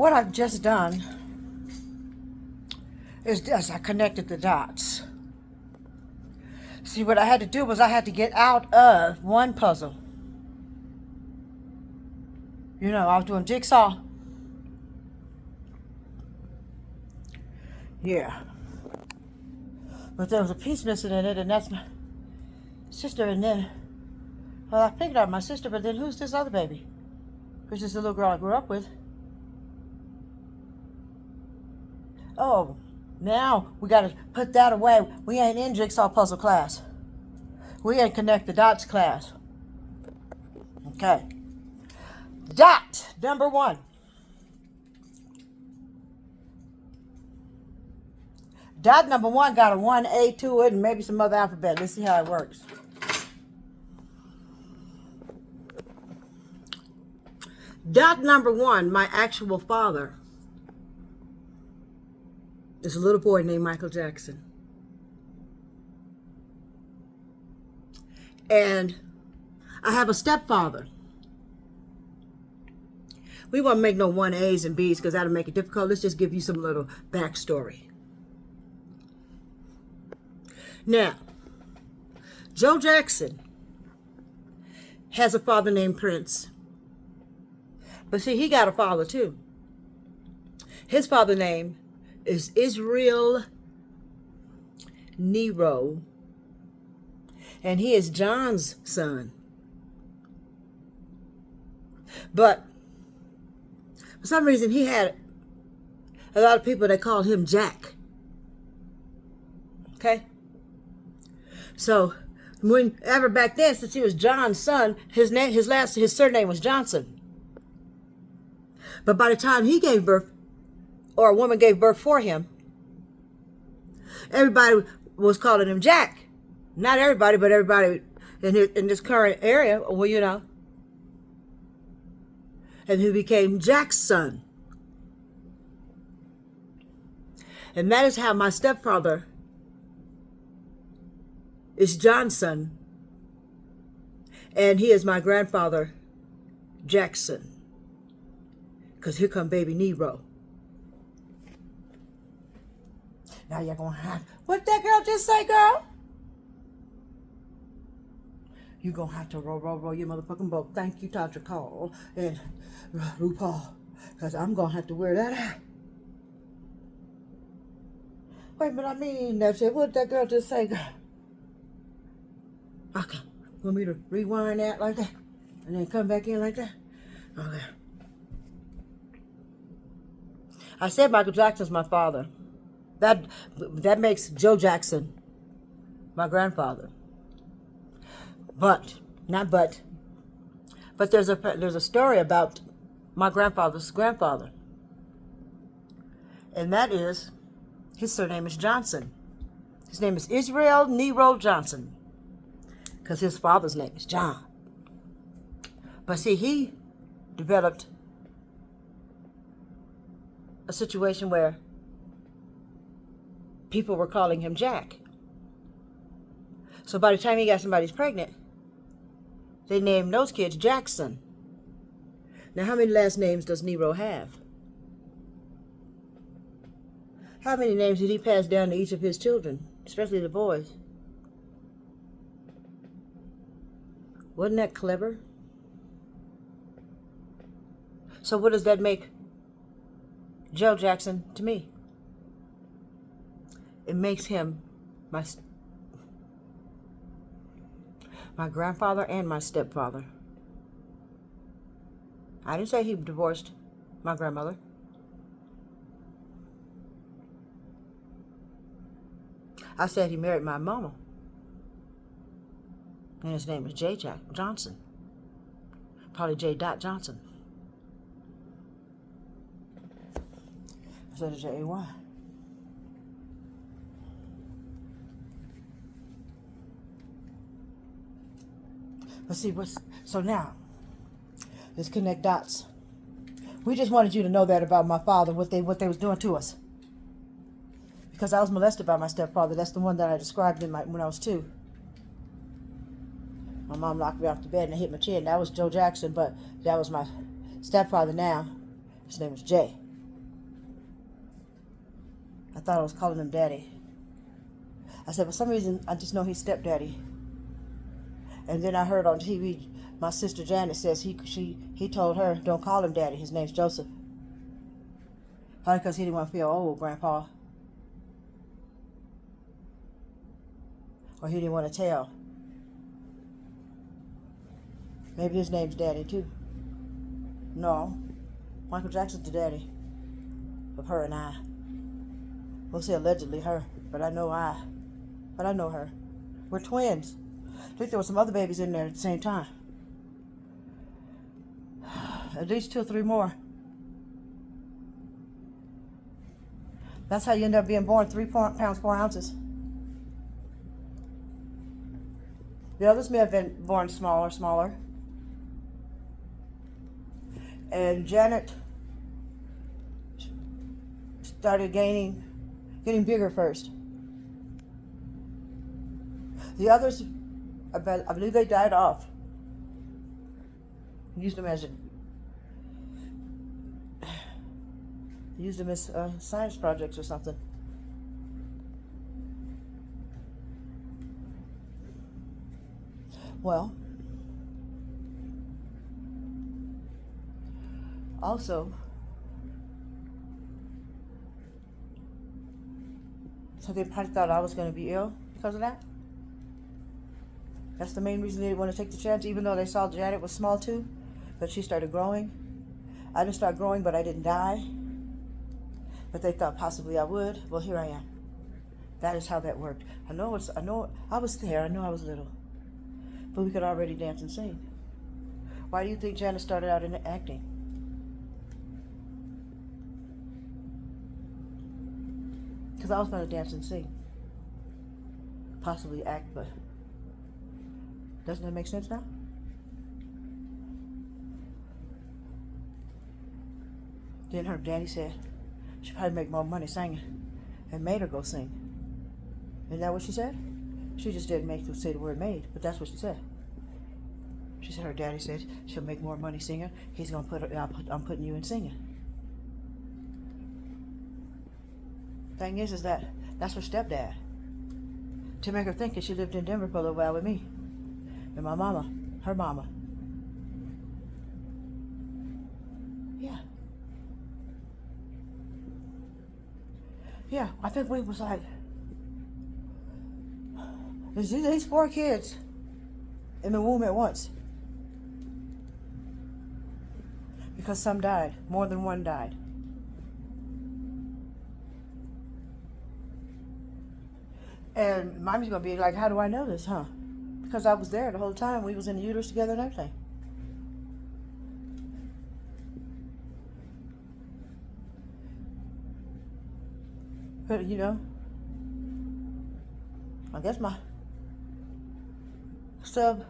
what I've just done is this. I connected the dots. See, what I had to do was I had to get out of one puzzle. You know, I was doing jigsaw. Yeah. But there was a piece missing in it, and that's my sister. And then, well, I figured out my sister, but then who's this other baby? Which is the little girl I grew up with. Oh, now we got to put that away. We ain't in jigsaw puzzle class. We ain't connect the dots class. Okay. Dot number 1. Dot number 1 got a 1A to it and maybe some other alphabet. Let's see how it works. Dot number 1, my actual father, is a little boy named Michael Jackson. And I have a stepfather. We won't make no 1As and Bs because that'll make it difficult. Let's just give you some little backstory. Now, Joe Jackson has a father named Prince. But see, he got a father too. His father's name is Israel Nero. And he is John's son. But for some reason, he had a lot of people that called him Jack. Okay? So, whenever back then, since he was John's son, his surname was Johnson. But by the time he gave birth, or a woman gave birth for him, everybody was calling him Jack. Not everybody, but everybody in this current area, well, you know. And he became Jack's son. And that is how my stepfather is John's son. And he is my grandfather, Jackson. Because here come baby Nero. Now you're going to have, what that girl just say, girl? You're going to have to roll your motherfucking boat. Thank you, Tasha Cole and RuPaul. Because I'm going to have to wear that out. Wait, but I mean, that shit. What did that girl just say, girl? Okay. Want me to rewind that like that? And then come back in like that? Okay. I said Michael Jackson's my father. That makes Joe Jackson my grandfather. But there's a story about my grandfather's grandfather. And that is, his surname is Johnson. His name is Israel Nero Johnson. Because his father's name is John. But see, he developed a situation where people were calling him Jack. So by the time he got somebody pregnant, they named those kids Jackson. Now, how many last names does Nero have? How many names did he pass down to each of his children, especially the boys? Wasn't that clever? So what does that make Joe Jackson to me? It makes him my grandfather and my stepfather. I didn't say he divorced my grandmother. I said he married my mama. And his name was J. Jack Johnson. Probably J. Johnson. Instead of J-A-Y. Let's see so now, let's connect dots. We just wanted you to know that about my father, what they was doing to us. Because I was molested by my stepfather. That's the one that I described when I was 2. My mom knocked me off the bed and I hit my chin. That was Joe Jackson, but that was my stepfather now. His name was Jay. I thought I was calling him daddy. I said, for some reason, I just know he's stepdaddy. And then I heard on TV, my sister Janet says he told her, don't call him daddy. His name's Joseph. Probably because he didn't want to feel old, Grandpa. Or he didn't want to tell. Maybe his name's Daddy, too. No. Michael Jackson's the daddy of her and I. We'll say allegedly her, but I know her. We're twins. I think there were some other babies in there at the same time. At least 2 or 3 more. That's how you end up being born, 3 pounds, 4 ounces. The others may have been born smaller. And Janet started getting bigger first. The others, I believe they died off. Used them as science projects or something. Well, also, so they probably thought I was going to be ill because of that. That's the main reason they didn't want to take the chance, even though they saw Janet was small too, but she started growing. I didn't start growing, but I didn't die. But they thought possibly I would. Well, here I am. That is how that worked. I know I was there. I know I was little. But we could already dance and sing. Why do you think Janet started out in acting? Because I was going to dance and sing. Possibly act, but doesn't that make sense now? Then her daddy said she'd probably make more money singing and made her go sing. Isn't that what she said? She just didn't say the word made, but that's what she said. She said her daddy said she'll make more money singing. He's going to put her, I'm putting you in singing. Thing is that's her stepdad. To make her think that she lived in Denver for a little while with me. And my mama, her mama. Yeah. Yeah, I think we was like, these 4 kids in the womb at once. Because some died. More than one died. And mommy's going to be like, how do I know this, huh? Because I was there the whole time. We was in the uterus together and everything. But, you know, I guess my sub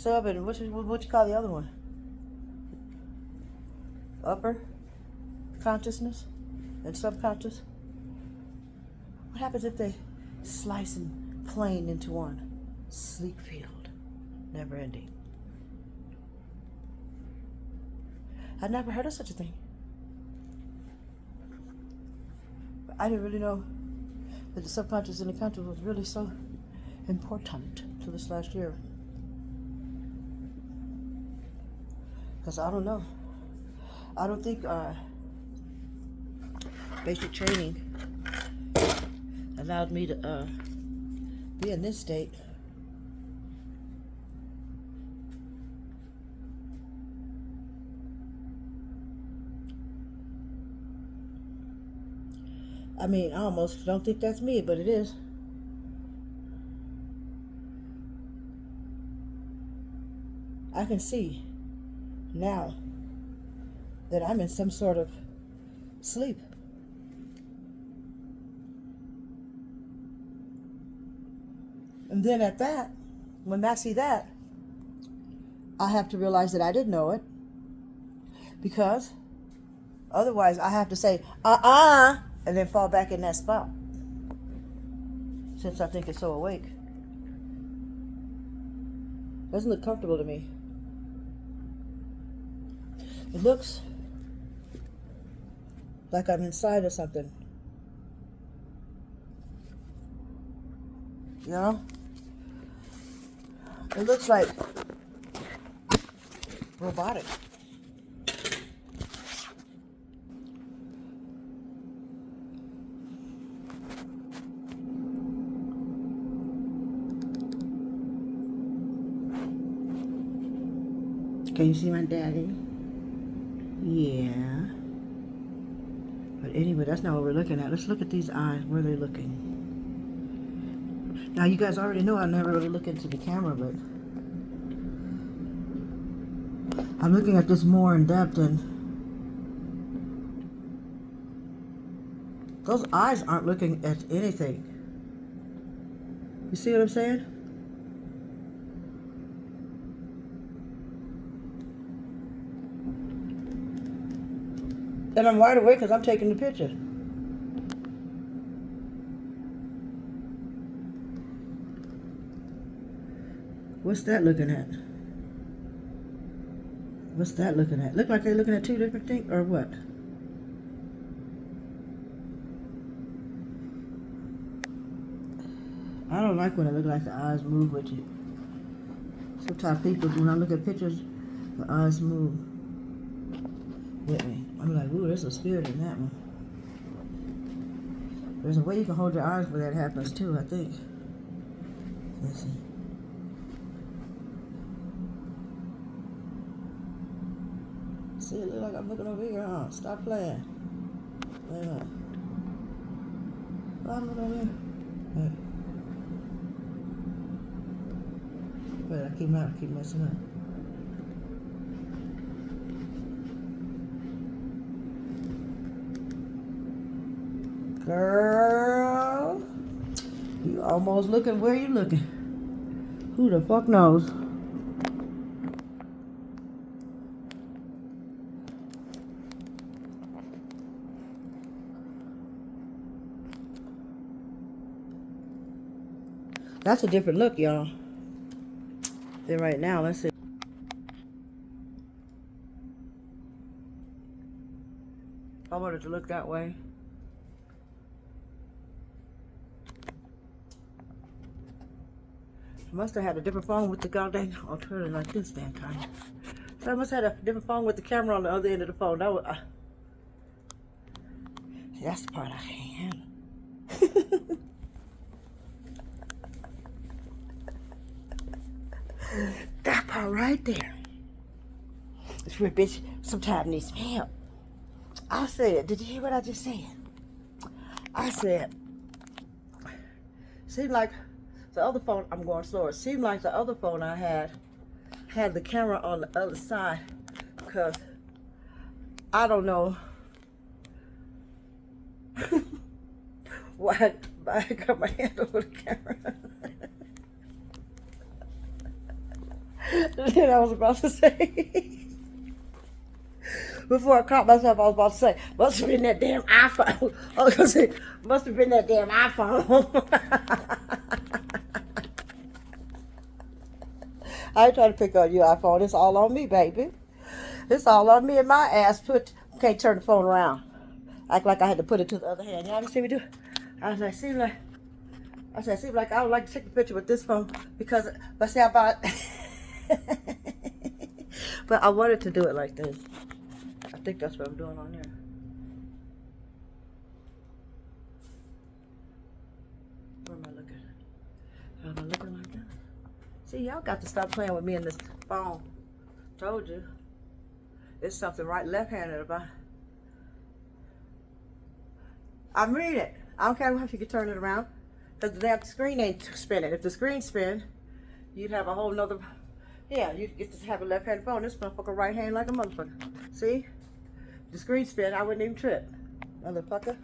and what you call the other one? Upper consciousness and subconscious. What happens if they slice and plane into one? Sleep field, never ending. I'd never heard of such a thing. But I didn't really know that the subconscious and the conscious was really so important to this last year. Because I don't know. I don't think basic training allowed me to be in this state. I mean, I almost don't think that's me, but it is. I can see now that I'm in some sort of sleep. And then at that, when I see that, I have to realize that I didn't know it. Because otherwise I have to say, and then fall back in that spot. Since I think it's so awake. Doesn't look comfortable to me. It looks like I'm inside of something. You know? It looks like robotic. Can you see my daddy? Yeah. But anyway, that's not what we're looking at. Let's look at these eyes. Where are they looking? Now, you guys already know I never really look into the camera, but I'm looking at this more in depth, and those eyes aren't looking at anything. You see what I'm saying? And I'm wide awake because I'm taking the picture. What's that looking at? What's that looking at? Look like they're looking at two different things, or what? I don't like when it looks like the eyes move with you. Sometimes people, when I look at pictures, the eyes move with me. I'm like, ooh, there's a spirit in that one. There's a way you can hold your eyes where that happens too, I think. Let's see. See, it looks like I'm looking over here, huh? Stop playing. Wait a minute. Oh, I'm looking over here. Wait, I keep messing up. Girl, you almost looking where you looking. Who the fuck knows? That's a different look, y'all. Then right now, let's see. I wanted to look that way. I must have had a different phone with the goddamn alternative like this damn time. So I must have had a different phone with the camera on the other end of the phone. That was, see, that's the part I can't handle. That part right there. This real bitch sometimes needs some help. I said, did you hear what I just said? I said, seemed like the other phone, I'm going slower. Seemed like the other phone I had the camera on the other side, because I don't know why I got my hand over the camera. Then I was about to say, before I caught myself, I was about to say, must have been that damn iPhone. I was going to say, must have been that damn iPhone. I ain't trying to pick on your iPhone. It's all on me, baby. It's all on me and my ass. Can't turn the phone around. Act like I had to put it to the other hand. Y'all see me do? I was like, seem like I would like to take a picture with this phone because, but see, but I wanted to do it like this. I think that's what I'm doing on here. Where am I looking? Am I looking like that? See, y'all got to stop playing with me in this phone. Told you. There's something right left-handed about it. I'm reading it. I don't care if you can turn it around, because the damn screen ain't spinning. If the screen spin, you'd have a whole nother, yeah, you'd get to have a left-handed phone. This motherfucker right hand like a motherfucker. See? The screen spin, I wouldn't even trip. Motherfucker.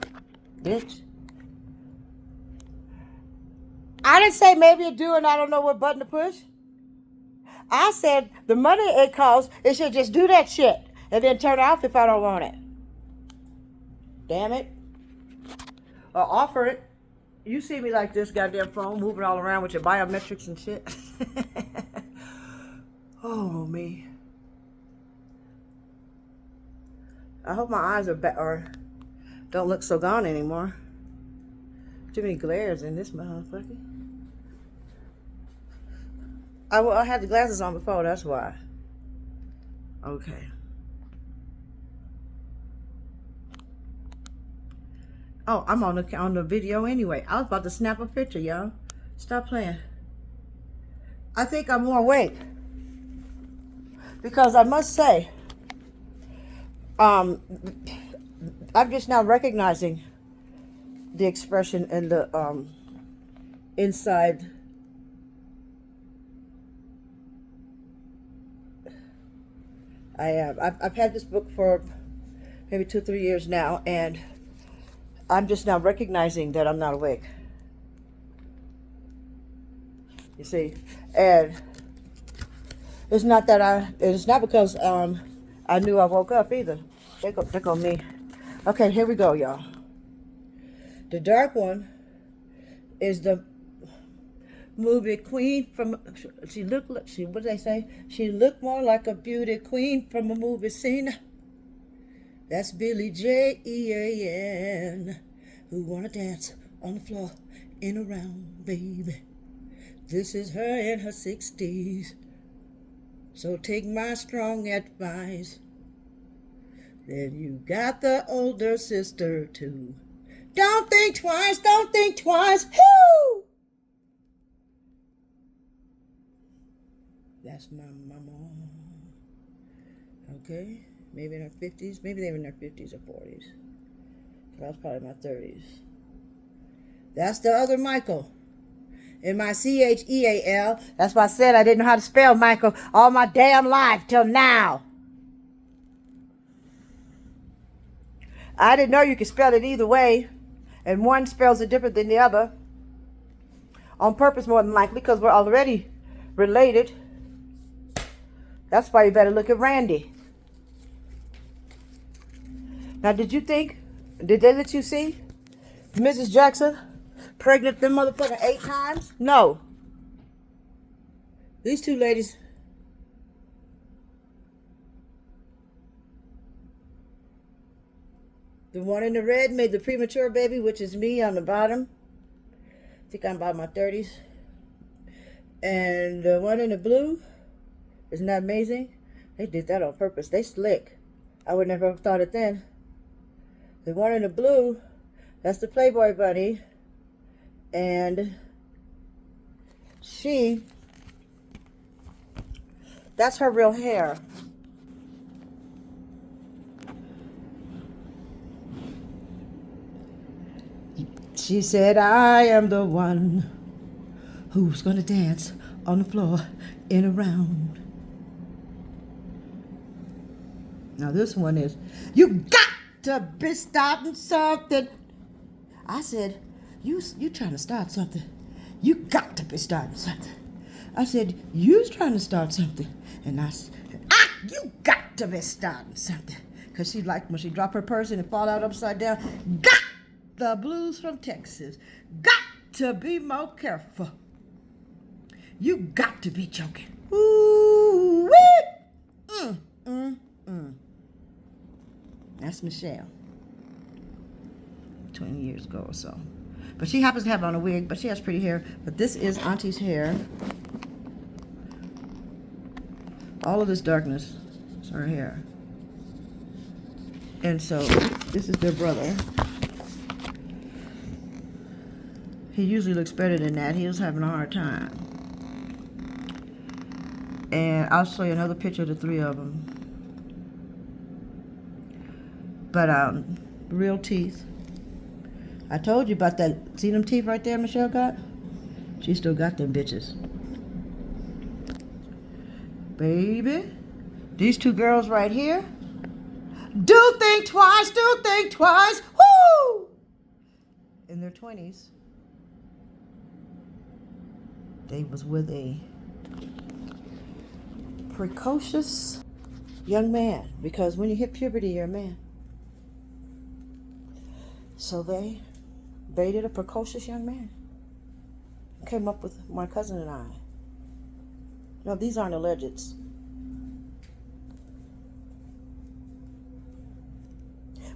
Bitch. I didn't say maybe it do and I don't know what button to push. I said the money it costs, it should just do that shit and then turn it off if I don't want it. Damn it. Or offer it. You see me like this goddamn phone moving all around with your biometrics and shit. Oh, me. I hope my eyes are back or don't look so gone anymore. Too many glares in this motherfucker. I had the glasses on before, that's why. Okay. Oh, I'm on the video anyway. I was about to snap a picture, y'all. Stop playing. I think I'm more awake. Because I must say, I'm just now recognizing the expression in the inside. I've had this book for maybe 2-3 years now, and I'm just now recognizing that I'm not awake. You see, and it's not because I knew I woke up either. There go me. Okay, here we go, y'all. The dark one is the movie queen from. What did they say? She looked more like a beauty queen from a movie scene. That's Billie Jean, who wanna dance on the floor and around, baby. This is her in her 60s. So take my strong advice. Then you got the older sister too. Don't think twice, don't think twice. Whoo! That's my mama. Okay, maybe in her 50s. Maybe they were in their 50s or 40s. I was probably in my 30s. That's the other Michael. Micheal. That's why I said I didn't know how to spell Michael all my damn life till now. I didn't know you could spell it either way, and one spells it different than the other. On purpose, more than likely, because we're already related. That's why you better look at Randy. Now, did they let you see Mrs. Jackson pregnant them motherfucking 8 times? No. These two ladies. The one in the red made the premature baby, which is me on the bottom. I think I'm about my 30s. And the one in the blue, isn't that amazing? They did that on purpose. They slick. I would never have thought it then. The one in the blue, that's the Playboy bunny. And that's her real hair. She said, I am the one who's gonna dance on the floor and around. Now this one is, you got to be starting something. I said, you trying to start something. You got to be starting something. I said, you's trying to start something. And I said, you got to be starting something. Because she liked when she drop her purse and it fall out upside down. Got the blues from Texas. Got to be more careful. You got to be joking. Ooh, wee. That's Michele. 20 years ago or so. But she happens to have on a wig, but she has pretty hair. But this is Auntie's hair. All of this darkness is her hair. And so, this is their brother. He usually looks better than that. He was having a hard time. And I'll show you another picture of the 3 of them. But, real teeth. I told you about that. See them teeth right there Michele got? She still got them bitches. Baby. These 2 girls right here. Do think twice, do think twice. Woo! In their 20s. They was with a precocious young man. Because when you hit puberty, you're a man. So they dated a precocious young man. Came up with my cousin and I. No, these aren't allegeds.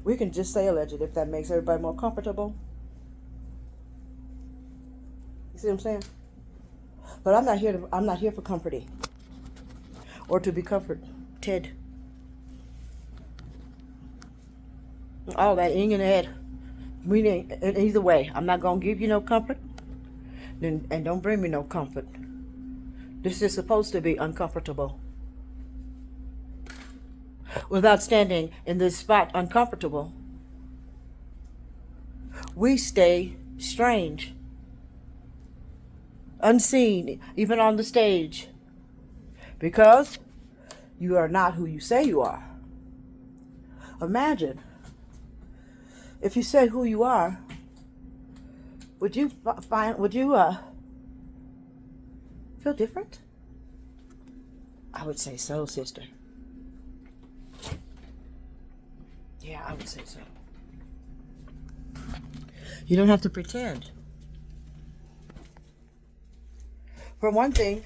We can just say alleged if that makes everybody more comfortable. You see what I'm saying? But I'm not here for comforting or to be comforted. All that ing and ed. Meaning, in either way, I'm not going to give you no comfort, and don't bring me no comfort. This is supposed to be uncomfortable. Without standing in this spot uncomfortable, we stay strange, unseen, even on the stage, because you are not who you say you are. Imagine if you say who you are, would you feel different? I would say so, sister. Yeah, I would say so. You don't have to pretend. For one thing,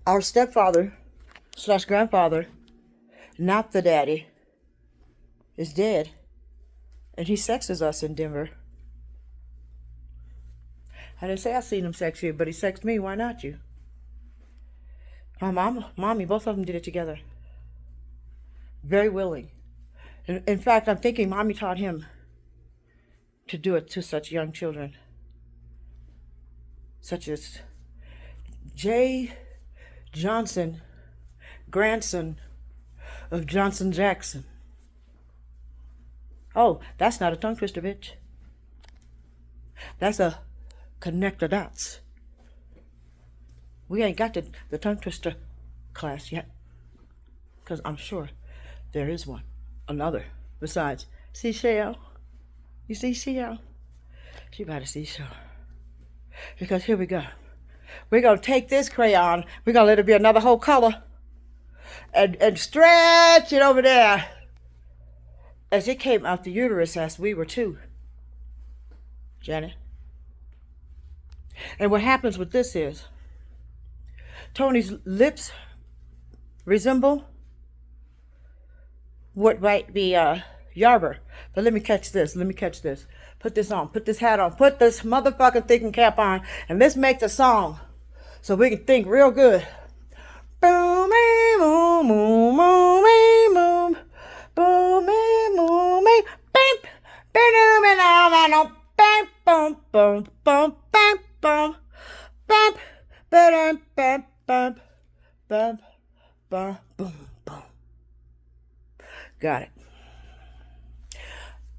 our stepfather/grandfather, not the daddy, is dead. And he sexes us in Denver. I didn't say I seen him sex you, but he sexed me. Why not you? My mommy, both of them did it together. Very willing. In fact, I'm thinking mommy taught him to do it to such young children. Such as J. Johnson, grandson of Johnson Jackson. Oh, that's not a tongue twister, bitch. That's a connect the dots. We ain't got the tongue twister class yet. Because I'm sure there is one. Another. Besides, seashell. You see seashell? She about a seashell. Because here we go. We're going to take this crayon. We're going to let it be another whole color. And stretch it over there. As it came out the uterus as we were too. Janet. And what happens with this is, Tony's lips resemble what might be Yarber. But let me catch this. Put this on. Put this hat on. Put this motherfucking thinking cap on. And let's make the song so we can think real good. Boom, boom, boom, boom, boom. Boom, boom, boom, bam, bam, bam, boom, boom, boom, bam, boom, bam, bam, bam, bam, bam, bam, boom, boom. Got it.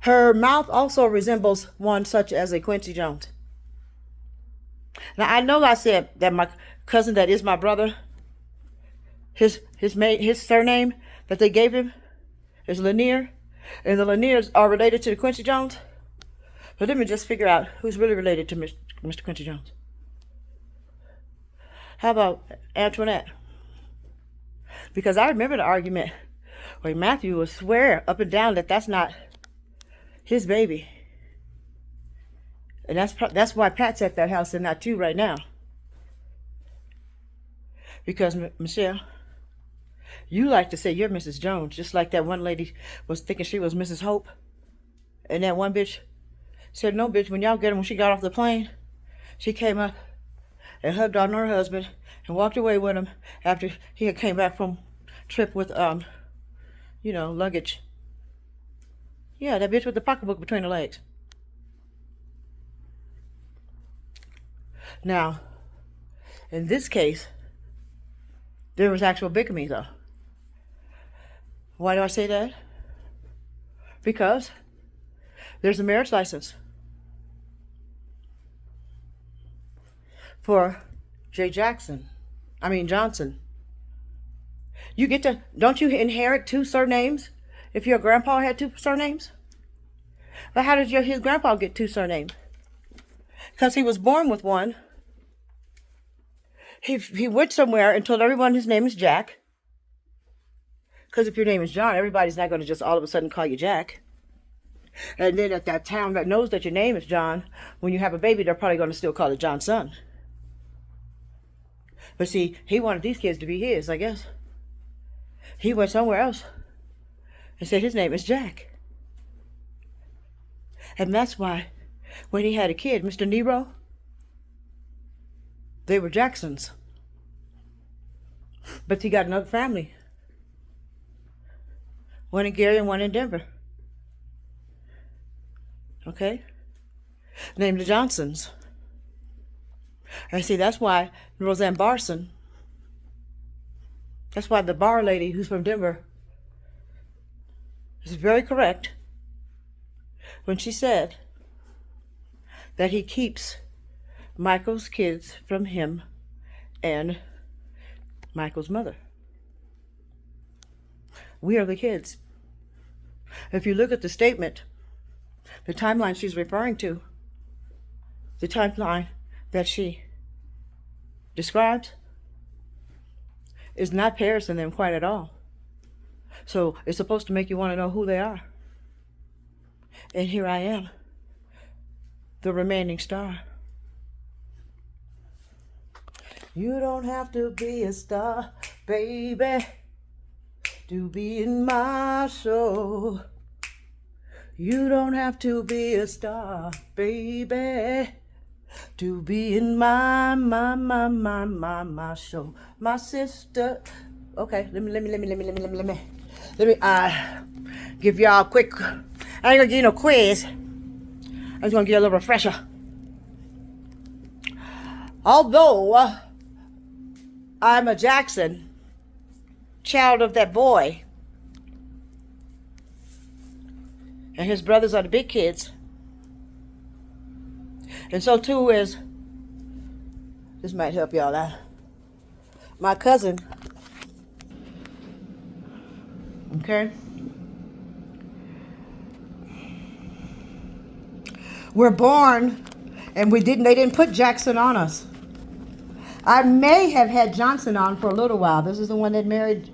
Her mouth also resembles one such as a Quincy Jones. Now I know I said that my cousin that is my brother, his surname that they gave him is Lanier, and the Laniers are related to the Quincy Jones. But let me just figure out who's really related to Mr. Quincy Jones. How about Antoinette? Because I remember the argument where Matthew would swear up and down that that's not his baby. And that's why Pat's at that house and not you right now. Because, Michele, you like to say you're Mrs. Jones, just like that one lady was thinking she was Mrs. Hope. And that one bitch said, no, bitch, when she got off the plane, she came up and hugged on her husband and walked away with him after he had came back from trip with, luggage. Yeah, that bitch with the pocketbook between her legs. Now, in this case, there was actual bigamy, though. Why do I say that? Because there's a marriage license for Johnson. Don't you inherit two surnames if your grandpa had two surnames? But how did his grandpa get two surnames? Because he was born with one. He went somewhere and told everyone his name is Jack. Because if your name is John, everybody's not going to just all of a sudden call you Jack. And then at that town that knows that your name is John, when you have a baby, they're probably going to still call it John's son. But see, he wanted these kids to be his, I guess. He went somewhere else and said his name is Jack. And that's why when he had a kid, Mr. Nero, They were Jacksons. But he got another family. One in Gary and one in Denver. Okay? Named the Johnsons. And see, that's why Roseanne Barson, that's why the bar lady who's from Denver is very correct when she said that he keeps Michael's kids from him and Michael's mother. We are the kids. If you look at the statement, the timeline she's referring to, the timeline that she described, is not Paris and them quite at all. So it's supposed to make you want to know who they are. And here I am, the remaining star. You don't have to be a star, baby, to be in my show. You don't have to be a star, baby, to be in my show. My sister. Okay, let me give y'all a quick. I ain't gonna give you no quiz. I'm just gonna give you a little refresher. Although I'm a Jackson, child of that boy, and his brothers are the big kids, and so too is, this might help y'all out, my cousin. Okay? We're born, and they didn't put Jackson on us. I may have had Johnson on for a little while. This is the one that married